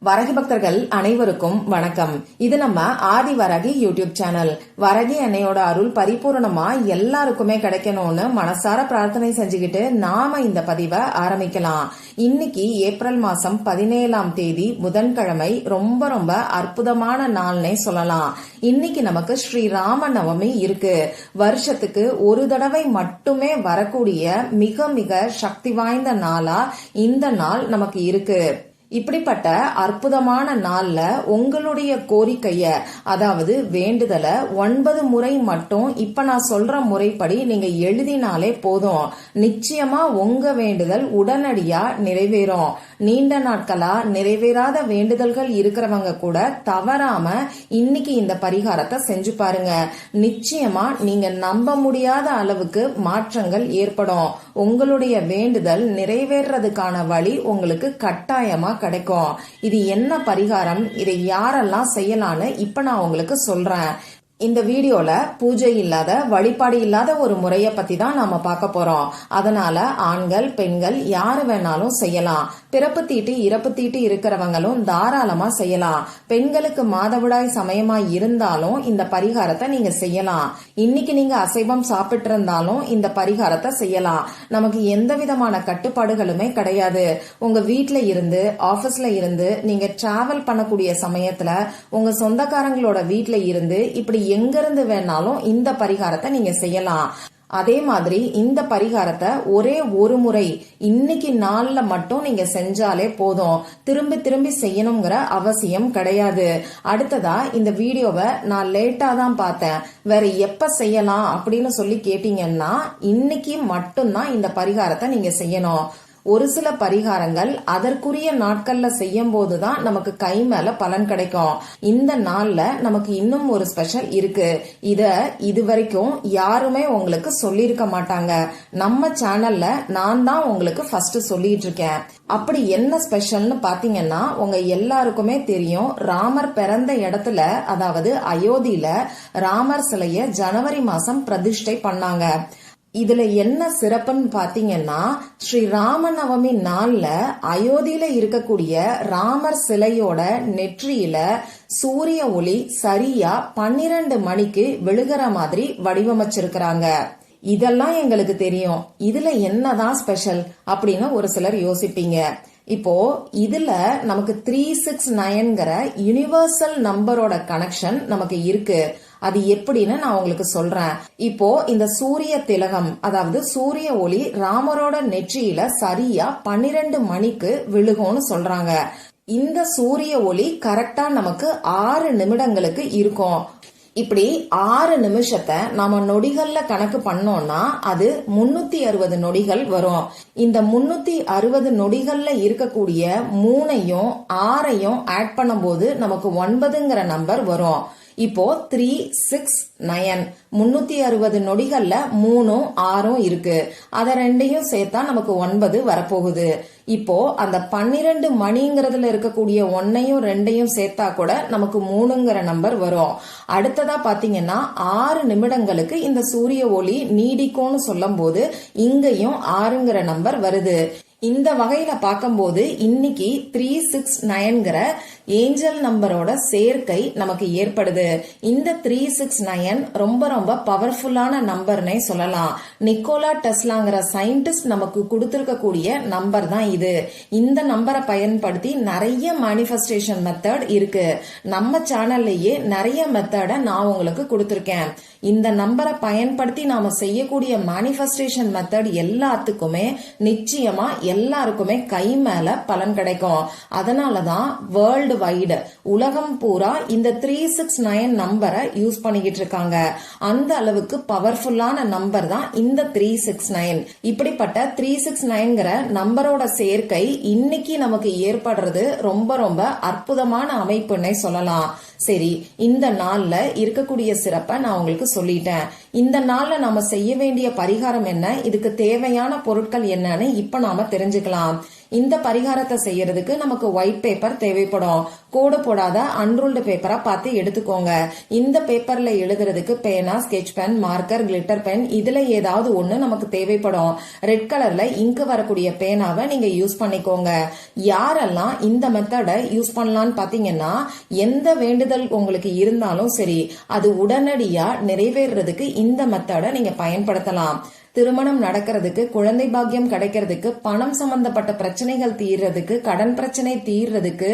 வரகி பக்தர்கள் அனைவருக்கும் வணக்கம். இது நம்ம ஆதி வரகி யூடியூப் சேனல். வரகி அன்னையோட அருள் பரிபூர்ணமா எல்லாருக்குமே கிடைக்கணும்னு மனசார பிரார்த்தனை செஞ்சுக்கிட்டு நாம இந்த பதிவை ஆரம்பிக்கலாம். இன்னைக்கு ஏப்ரல் மாசம் 17ஆம் தேதி புதன்கிழமை. ரொம்ப ரொம்ப அற்புதமான நாள்னே சொல்லலாம். இன்னைக்கு நமக்கு ஸ்ரீராம நவமி இருக்கு. வருஷத்துக்கு ஒரு தடவை மட்டுமே வரக்கூடிய மிக மிக சக்தி வாய்ந்த நாளா இந்த நாள் நமக்கு இருக்கு. இப்படிப்பட்ட அற்புதமான நாள்ல உங்களுடைய கோரிக்கைய, அதாவது வேண்டுதல 9 முறை மட்டும் இப்ப நான் சொல்ற முறைப்படி நீங்க எழுதினாலே போதும். நிச்சயமா உங்க வேண்டுதல் உடனடியா நிறைவேறும். நீண்ட நாட்களா நிறைவேறாத வேண்டுதல்கள் இருக்கிறவங்க கூட தவறாம இன்னைக்கு இந்த பரிகாரத்தை செஞ்சு பாருங்க. நிச்சயமா நீங்க நம்ப முடியாத அளவுக்கு மாற்றங்கள் ஏற்படும். உங்களுடைய வேண்டுதல் நிறைவேறதுக்கான வழி உங்களுக்கு கட்டாயமா கிடைக்கும். இது என்ன பரிகாரம், இதை யாரெல்லாம் செய்யலான்னு இப்ப நான் உங்களுக்கு சொல்றேன். இந்த வீடியோல பூஜை இல்லாத, வழிபாடு இல்லாத ஒரு முறைய பத்தி தான் நாம பார்க்க போறோம். அதனால ஆண்கள் பெண்கள் யாரு வேணாலும் செய்யலாம். பிறப்பு தீட்டு இறப்பு தீட்டு இருக்கிறவங்களும் தாராளமா செய்யலாம். பெண்களுக்கு மாதவிடாய் சமயமா இருந்தாலும் இந்த பரிகாரத்தை நீங்க செய்யலாம். இன்னைக்கு நீங்க அசைவம் சாப்பிட்டு இருந்தாலும் இந்த பரிகாரத்தை செய்யலாம். நமக்கு எந்த விதமான கட்டுப்பாடுகளுமே கிடையாது. உங்க வீட்டுல இருந்து, ஆபீஸ்ல இருந்து, நீங்க டிராவல் பண்ணக்கூடிய சமயத்துல, உங்க சொந்தக்காரங்களோட வீட்டுல இருந்து, இப்படி எங்கிருந்து வேணாலும் இந்த பரிகாரத்தை நீங்க செய்யலாம். அதே மாதிரி இந்த பரிகாரத்தை ஒரே ஒரு முறை இன்னைக்கு நாள்ல மட்டும் நீங்க செஞ்சாலே போதும். திரும்பி திரும்பி செய்யணுங்கிற அவசியம் கிடையாது. அடுத்ததா இந்த வீடியோவை நான் லேட்டா தான் பார்த்தேன், வேற எப்ப செய்யலாம் அப்படின்னு சொல்லி கேட்டீங்கன்னா இன்னைக்கு மட்டும்தான் இந்த பரிகாரத்தை நீங்க செய்யணும். ஒரு சில பரிகாரங்கள் அதற்குரிய நாட்கள்ல செய்யும் போதுதான் நமக்கு கை மேல பலன் கிடைக்கும். இந்த நாள்ல நமக்கு இன்னும் ஒரு ஸ்பெஷல் இருக்கு. இத இதுவரைக்கும் யாருமே உங்களுக்கு சொல்லிருக்க மாட்டாங்க. நம்ம சேனல்ல நான் தான் உங்களுக்கு ஃபர்ஸ்ட் சொல்லிட்டு இருக்கேன். அப்படி என்ன ஸ்பெஷல்னு பாத்தீங்கன்னா, உங்க எல்லாருக்குமே தெரியும், ராமர் பிறந்த இடத்துல, அதாவது அயோத்தியில ராமர் சிலைய ஜனவரி மாசம் பிரதிஷ்டை பண்ணாங்க. இதுல என்ன சிறப்புன்னு பாத்தீங்கன்னா, ஸ்ரீ ராமநவமி நாள்ல அயோத்தியில இருக்கக்கூடிய ராமர் சிலையோட நெற்றியில சூரிய ஒளி சரியா 12 மணிக்கு விழுகிற மாதிரி வடிவமைச்சிருக்கிறாங்க. இதெல்லாம் எங்களுக்கு தெரியும், இதுல என்னதான் ஸ்பெஷல் அப்படின்னு ஒரு சிலர் யோசிப்பீங்க. இப்போ இதுல நமக்கு 369ங்கிற யுனிவர்சல் நம்பரோட கனெக்ஷன் நமக்கு இருக்கு. அது எப்படின்னு நான் உங்களுக்கு சொல்றேன். இப்போ இந்த சூரிய திலகம், அதாவது சூரிய ஒளி ராமரோட நெற்றியில சரியா 12 மணிக்கு விழுகும்னு சொல்றாங்க. இந்த சூரிய ஒளி கரெக்டா நமக்கு 6 நிமிடங்களுக்கு இருக்கும். இப்படி 6 நிமிஷத்தை நாம நொடிகள்ல கணக்கு பண்ணோம்னா அது 360 நொடிகள் வரும். இந்த 360 நொடிகள்ல இருக்கக்கூடிய 3ஐயும் 6ஐயும் ஆட் பண்ணும்போது நமக்கு 9ங்கிற நம்பர் வரும். இப்போ 369, 360 நொடிகள்ல 3ம் 6ம் இருக்கு. அத ரெண்டையும் சேர்த்தா நமக்கு 9 வரப்போகுது. இப்போ அந்த 12 மணிங்கிறதுல இருக்கக்கூடிய 1ஐயும் 2ஐயும் சேர்த்தா கூட நமக்கு 3ங்கிற நம்பர் வரும். அடுத்ததா பாத்தீங்கன்னா 6 நிமிடங்களுக்கு இந்த சூரிய ஒளி நீடிக்கும்னு சொல்லும் போது இங்கேயும் 6ங்கிற நம்பர் வருது. இந்த வகையில பார்க்கும்போது இன்னைக்கு 369ங்கிற ஏஞ்சல் நம்பரோட சேர்க்கை நமக்கு ஏற்படுது. இந்த 369 ரொம்ப ரொம்ப பவர்ஃபுல்லான நம்பர்னே சொல்லலாம். நிக்கோலா டெஸ்லாங்கிற சயின்டிஸ்ட் நமக்கு கொடுத்திருக்கக்கூடிய நம்பர் தான் இது. இந்த நம்பரை பயன்படுத்தி நிறைய மேனிஃபெஸ்டேஷன் மெத்தட் இருக்கு. நம்ம சேனல்லையே நிறைய மெத்தட நான் உங்களுக்கு கொடுத்திருக்கேன். இந்த நம்பரை பயன்படுத்தி நாம செய்யக்கூடிய மேனிஃபெஸ்டேஷன் மெத்தட் எல்லாத்துக்குமே நிச்சயமா எல்லாருக்குமே கை மேல பலன் கிடைக்கும். அதனாலதான் வேர்ல்டு வைடு, உலகம் பூரா இந்த 369 நம்பரை யூஸ் பண்ணிக்கிட்டு இருக்காங்க. அந்த அளவுக்கு பவர்ஃபுல்லான நம்பர் தான் இந்த 369. இப்படிப்பட்ட 369ங்கிற நம்பரோட சேர்க்கை இன்னைக்கு நமக்கு ஏற்படுறது ரொம்ப ரொம்ப அற்புதமான அமைப்புன்னே சொல்லலாம். சரி, இந்த நாள்ல இருக்கக்கூடிய சிறப்பை நான் உங்களுக்கு சொல்லிட்டேன். இந்த நாள்ல நாம செய்ய வேண்டிய பரிகாரம் என்ன, இதுக்கு தேவையான பொருட்கள் என்னன்னு இப்ப நாம தெரிஞ்சுக்கலாம். இந்த பரிகாரத்தை செய்யறதுக்கு நமக்கு ஒயிட் பேப்பர் தேவைப்படும். கோடு போடாத அன்ரூல்டு பேப்பரா பார்த்து எடுத்துக்கோங்க. இந்த பேப்பர்ல எழுதுறதுக்கு பேனா, sketch pen, marker, glitter pen இதுல ஏதாவது ஒண்ணு நமக்கு தேவைப்படும். ரெட் கலர்ல இங்கு வரக்கூடிய பேனாவை நீங்க யூஸ் பண்ணிக்கோங்க. யாரெல்லாம் இந்த மெத்தடை யூஸ் பண்ணலாம்னு பாத்தீங்கன்னா, எந்த வேண்டுதல் உங்களுக்கு இருந்தாலும் சரி அது உடனடியா நிறைவேறதுக்கு இந்த மெத்தடை நீங்க பயன்படுத்தலாம். திருமணம் நடக்கிறதுக்கு, குழந்தை பாக்கியம் கிடைக்கிறதுக்கு, பணம் சம்பந்தப்பட்ட பிரச்சனைகள் தீர்றதுக்கு, கடன் பிரச்சனை தீர்றதுக்கு,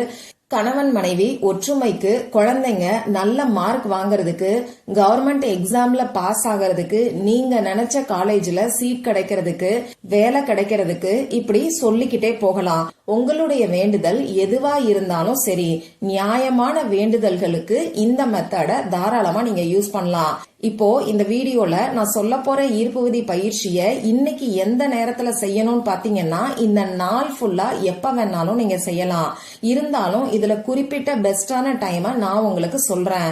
கணவன் மனைவி ஒற்றுமைக்கு, குழந்தைங்க நல்ல மார்க் வாங்குறதுக்கு, கவர்மெண்ட் எக்ஸாம்ல பாஸ் ஆகிறதுக்கு, நீங்க நினைச்ச காலேஜ்ல சீட் கிடைக்கிறதுக்கு, வேலை கிடைக்கிறதுக்கு, இப்படி சொல்லிக்கிட்டே போகலாம். உங்களுடைய வேண்டுதல் எதுவா இருந்தாலும் சரி, நியாயமான வேண்டுதல்களுக்கு இந்த மெத்தடை தாராளமா நீங்க யூஸ் பண்ணலாம். இப்போ இந்த வீடியோல நான் சொல்ல போற ஈர்ப்பு விதி பயிற்சிய இன்னைக்கு எந்த நேரத்துல செய்யணும்னு பாத்தீங்கன்னா, இந்த நாள் ஃபுல்லா எப்ப வேணாலும் நீங்க செய்யலாம். இருந்தாலும் இதுல குறிப்பிட்ட பெஸ்டான டைமை நான் உங்களுக்கு சொல்றேன்.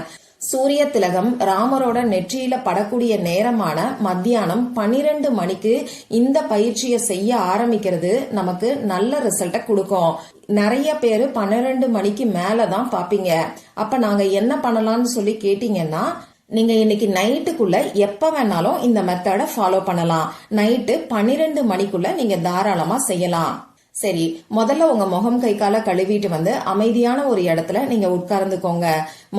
சூரிய திலகம் ராமரோட நெற்றியில படக்கூடிய நேரமான மத்தியானம் 12 மணிக்கு இந்த பயிற்சியை செய்ய ஆரம்பிக்கிறது நமக்கு நல்ல ரிசல்ட்ட கொடுக்கும். நிறைய பேரு 12 மணிக்கு மேலதான் பாப்பீங்க. அப்ப நாங்க என்ன பண்ணலாம்னு சொல்லி கேட்டீங்கன்னா, நீங்க இன்னைக்கு நைட்டுக்குள்ள எப்ப வேணாலும் இந்த மெத்தடை ஃபாலோ பண்ணலாம். நைட்டு 12 மணிக்குள்ள நீங்க தாராளமா செய்யலாம். சரி, முதல்ல உங்க முகம் கை கால கழுவிட்டு வந்து அமைதியான ஒரு இடத்துல நீங்க உட்கார்ந்துக்கோங்க.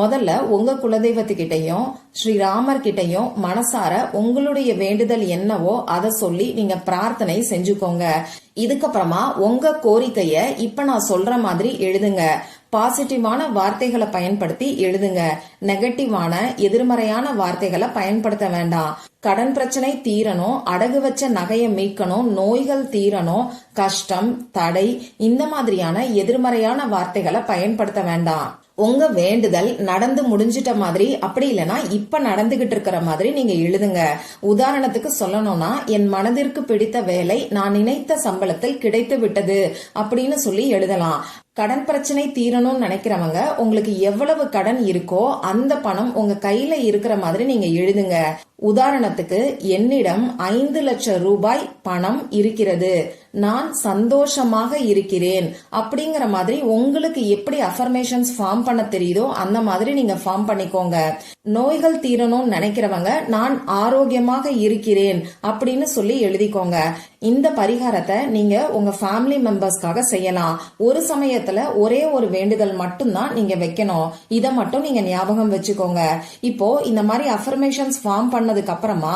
முதல்ல உங்க குலதெய்வத்துக்கிட்டையும் ஸ்ரீராமர் கிட்டையும் மனசார உங்களுடைய வேண்டுதல் என்னவோ அதை சொல்லி நீங்க பிரார்த்தனை செஞ்சுக்கோங்க. இதுக்கப்புறமா உங்க கோரிக்கைய இப்ப நான் சொல்ற மாதிரி எழுதுங்க. பாசிட்டிவான வார்த்தைகளை பயன்படுத்தி எழுதுங்க. நெகட்டிவான எதிர்மறையான வார்த்தைகளை பயன்படுத்த வேண்டாம். கடன் பிரச்சனை தீரணும், அடகு வச்ச நகையை மீட்கணும், நோய்கள் தீரணும், கஷ்டம், தடை இந்த மாதிரியான எதிர்மறையான வார்த்தைகளை பயன்படுத்த வேண்டாம். உங்க வேண்டுதல் நடந்து முடிஞ்சிட்ட மாதிரி, அப்படி இல்லைன்னா இப்ப நடந்துகிட்டு இருக்கிற மாதிரி நீங்க எழுதுங்க. உதாரணத்துக்கு சொல்லணும்னா, என் மனதிற்கு பிடித்த வேலை நான் நினைத்த சம்பளத்தில் கிடைத்து விட்டது அப்படின்னு சொல்லி எழுதலாம். கடன் பிரச்சனை தீரணும்னு நினைக்கிறவங்க உங்களுக்கு எவ்வளவு கடன் இருக்கோ அந்த பணம் உங்க கையில இருக்கிற மாதிரி நீங்க எழுதுங்க. உதாரணத்துக்கு, என்னிடம் 5 லட்சம் ரூபாய் பணம் இருக்கிறது, நான் சந்தோஷமாக இருக்கிறேன் அப்படிங்கிற மாதிரி உங்களுக்கு எப்படி அஃபர்மேஷன்ஸ் ஃபார்ம் பண்ண தெரியுதோ அந்த மாதிரி நீங்க ஃபார்ம் பண்ணிக்கோங்க. நோய்கள் தீரணும்னு நினைக்கிறவங்க நான் ஆரோக்கியமாக இருக்கிறேன் அப்படின்னு சொல்லி எழுதிக்கோங்க. இந்த பரிகாரத்தை நீங்க உங்க ஃபேமிலி மெம்பர்ஸ்க்காக செய்யலாம். ஒரு சமயத்துல ஒரே ஒரு வேண்டுதல் மட்டும்தான் நீங்க வைக்கணும். இத மட்டும் நீங்க ஞாபகம் வச்சுக்கோங்க. இப்போ இந்த மாதிரி அஃபர்மேஷன்ஸ் ஃபார்ம் பண்ணதுக்கு அப்புறமா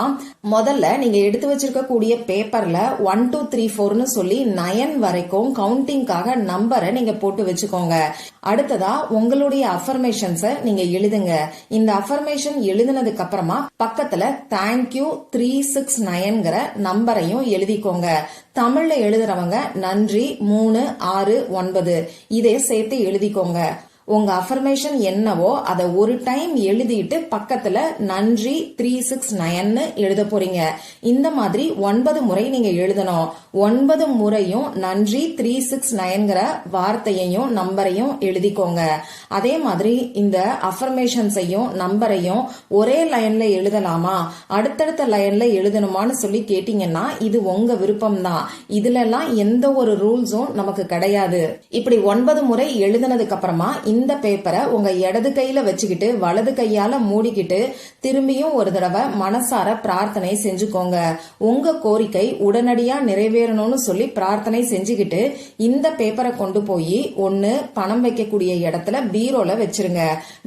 முதல்ல நீங்க எடுத்து வச்சிருக்க கூடிய பேப்பர்ல 1 2 3 4ன்னு சொல்லி 9 வரைக்கும் கவுண்டிங்காக நம்பரை நீங்க போட்டு வச்சுக்கோங்க. அடுத்ததா உங்களுடைய அஃபர்மேஷன்ஸ நீங்க எழுதுங்க. இந்த அஃபர்மேஷன் எழுதினதுக்கு அப்புறமா பக்கத்துல தேங்க்யூ 369ங்கிற நம்பரையும் எழுதிக்கோங்க. தமிழ்ல எழுதுறவங்க நன்றி 369 இதே சேர்த்து எழுதிக்கோங்க. உங்க அஃபர்மேஷன் என்னவோ அதை ஒரு டைம் எழுதிட்டு பக்கத்துல நன்றி 369 எழுத போறீங்க. இந்த மாதிரி 9 முறை நீங்க எழுதணும். 9 முறையும் நன்றி 369ங்கிற வார்த்தையையும் நம்பரையும் எழுதிக்கோங்க. அதே மாதிரி இந்த அஃபர்மேஷன்ஸையும் நம்பரையும் ஒரே லைன்ல எழுதலாமா, அடுத்தடுத்த லைன்ல எழுதணுமான்னு சொல்லி கேட்டீங்கன்னா இது உங்க விருப்பம் தான். இதுல எல்லாம் எந்த ஒரு ரூல்ஸும் நமக்கு கிடையாது. இப்படி 9 முறை எழுதினதுக்கு அப்புறமா இந்த பேப்பரை உங்க இடது கையில வச்சுக்கிட்டு வலது கையால மூடிக்கிட்டு திரும்பியும் ஒரு தடவை மனசார பிரார்த்தனை செஞ்சுக்கோங்க. உங்க கோரிக்கை உடனடியா நிறைவேறணும்னு சொல்லி பிரார்த்தனை செஞ்சுக்கிட்டு இந்த பேப்பரை கொண்டு போய் ஒன்னு பணம் வைக்கக்கூடிய இடத்துல பீரோல வச்சிருங்க.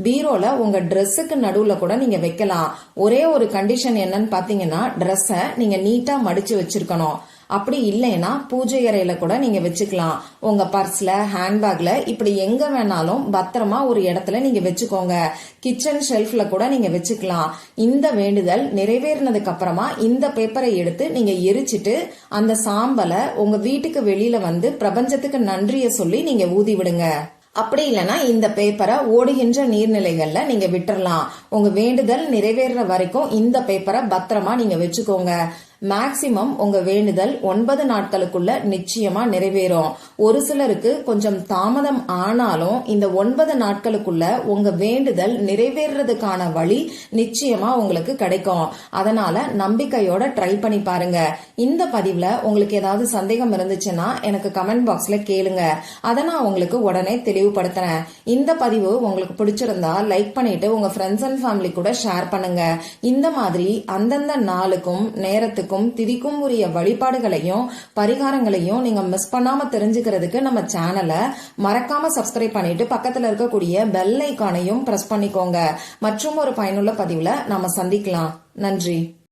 பீரோல உங்க ட்ரெஸ்ஸுக்கு நடுவுல கூட நீங்க வைக்கலாம். ஒரே ஒரு கண்டிஷன் என்னன்னு பாத்தீங்கன்னா, ட்ரெஸ்ஸ நீங்க நீட்டா மடிச்சு வச்சிருக்கணும். அப்படி இல்லைன்னா பூஜை அறையில கூட நீங்க வச்சுக்கலாம். உங்க பர்ஸ்ல, ஹேண்ட்பேக்ல இப்படி எங்க வேணாலும் பத்திரமா ஒரு இடத்துல நீங்க வச்சுக்கோங்க. கிச்சன் ஷெல்ஃப்ல கூட நீங்க வச்சுக்கலாம். இந்த வேண்டுதல் நிறைவேறினதுக்கு அப்புறமா இந்த பேப்பரை எடுத்து நீங்க எரிச்சிட்டு அந்த சாம்பலை உங்க வீட்டுக்கு வெளியில வந்து பிரபஞ்சத்துக்கு நன்றிய சொல்லி நீங்க ஊதி விடுங்க. அப்படி இல்லைன்னா இந்த பேப்பரை ஓடுகின்ற நீர்நிலைகள்ல நீங்க விட்டுறலாம். உங்க வேண்டுதல் நிறைவேற வரைக்கும் இந்த பேப்பரை பத்திரமா நீங்க வச்சுக்கோங்க. மேக்சிமம் உங்க வேண்டுதல் 9 நாட்களுக்குள்ள நிச்சயமா நிறைவேறும். ஒரு சிலருக்கு கொஞ்சம் தாமதம் ஆனாலும் இந்த 9 நாட்களுக்குள்ள உங்க வேண்டுதல் நிறைவேறதுக்கான வழி நிச்சயமா உங்களுக்கு கிடைக்கும். அதனால நம்பிக்கையோட ட்ரை பண்ணி பாருங்க. இந்த பதிவுல உங்களுக்கு ஏதாவது சந்தேகம் இருந்துச்சுன்னா எனக்கு கமெண்ட் பாக்ஸ்ல கேளுங்க. அதை நான் உங்களுக்கு உடனே தெளிவுபடுத்துறேன். இந்த பதிவு உங்களுக்கு பிடிச்சிருந்தா லைக் பண்ணிட்டு உங்க ஃப்ரெண்ட்ஸ் அண்ட் ஃபேமிலி கூட ஷேர் பண்ணுங்க. இந்த மாதிரி அந்தந்த நாளுக்கும் நேரத்துக்கும் திதிக்கும் உரிய வழிபாடுகளையும் பரிகாரங்களையும் நீங்க மிஸ் பண்ணாம தெரிஞ்சுக்கிறதுக்கு நம்ம சேனலை மறக்காம சப்ஸ்கிரைப் பண்ணிட்டு பக்கத்துல இருக்கக்கூடிய பெல் ஐகானையும் பிரஸ் பண்ணிக்கோங்க. மற்றும் ஒரு பயனுள்ள பதிவுல நாம சந்திக்கலாம். நன்றி.